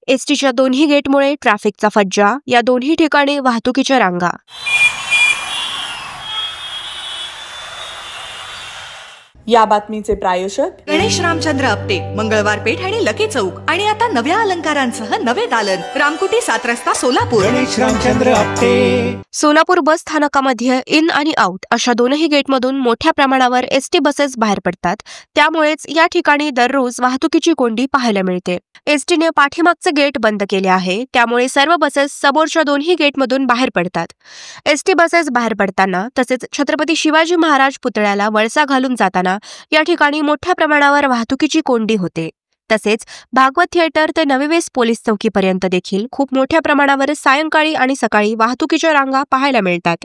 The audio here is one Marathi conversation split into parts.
एसटीच्या दोन्ही गेटमुळे ट्रॅफिकचा फज्जा, या दोन्ही ठिकाणी वाहतुकीच्या रांगा. या बातमीचे प्रायोजक गणेश रामचंद्र आपटे, मंगळवार पेठ आणि लकी चौक. आणि आता नव्या अलंकारांसह नवे दालन, रामकुटी 7 रस्ता सोलापूर. गणेश रामचंद्र आपटे. सोलापूर बस स्थानकामध्ये इन आणि आउट अशा दोनही गेटमधून मोठ्या प्रमाणावर एसटी बसेस बाहेर पडतात. त्यामुळेच या ठिकाणी दररोज वाहतुकीची कोंडी पाहायला मिळते. एसटीने पाठीमागचे गेट बंद केले आहे, त्यामुळे सर्व बसेस समोरच्या दोन्ही गेटमधून बाहेर पडतात. एसटी बसेस बाहेर पडताना तसेच छत्रपती शिवाजी महाराज पुतळ्याला वळसा घालून जाताना या ठिकाणी मोठ्या प्रमाणावर वाहतुकीची कोंडी होते. तसेच भागवत थिएटर ते नवी वेस पोलीस चौकीपर्यंत देखील खूप मोठ्या प्रमाणावर सायंकाळी आणि सकाळी वाहतुकीच्या रांगा पाहायला मिळतात.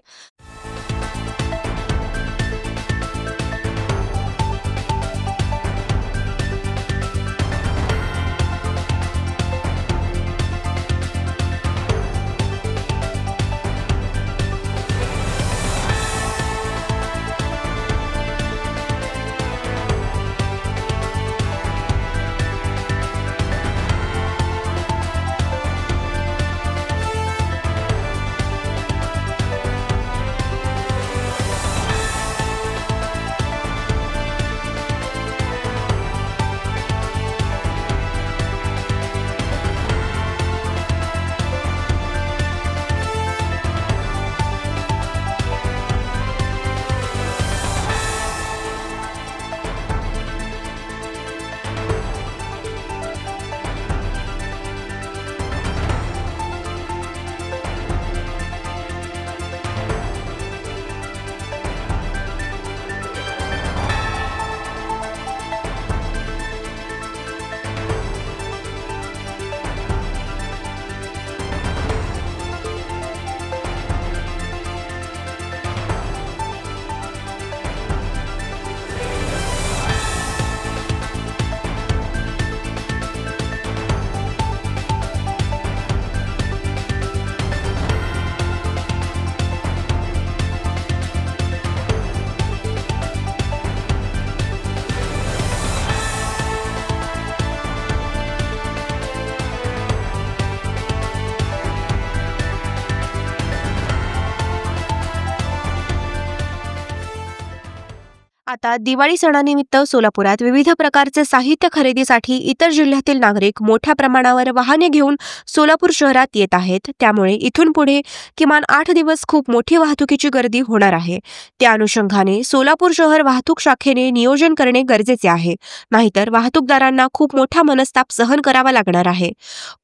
आता दिवाळी सणानिमित्त सोलापुरात विविध प्रकारचे साहित्य खरेदीसाठी इतर जिल्ह्यातील नागरिक मोठ्या प्रमाणावर वाहने घेऊन सोलापूर शहरात येत आहेत. त्यामुळे इथून पुढे किमान 8 दिवस खूप मोठी वाहतुकीची गर्दी होणार आहे. त्या अनुषंगाने सोलापूर शहर वाहतूक शाखेने नियोजन करणे गरजेचे आहे, नाहीतर वाहतूकदारांना खूप मोठा मनस्ताप सहन करावा लागणार आहे.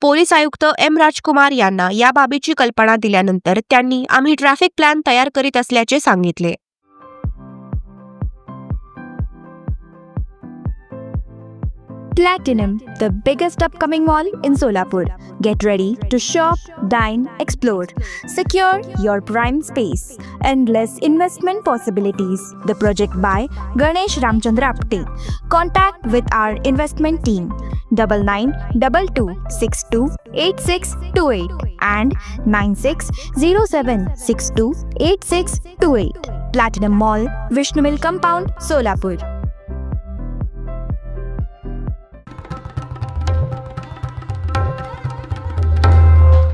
पोलीस आयुक्त एम राजकुमार यांना या बाबीची कल्पना दिल्यानंतर त्यांनी आम्ही ट्रॅफिक प्लॅन तयार करीत असल्याचे सांगितले. Platinum, the biggest upcoming mall in Solapur. Get ready to shop, dine, explore. Secure your prime space. Endless investment possibilities. The project by Ganesh Ramchandra Apte. Contact with our investment team 9922628628 and 9607628628. Platinum Mall, Vishnu Mill Compound, Solapur.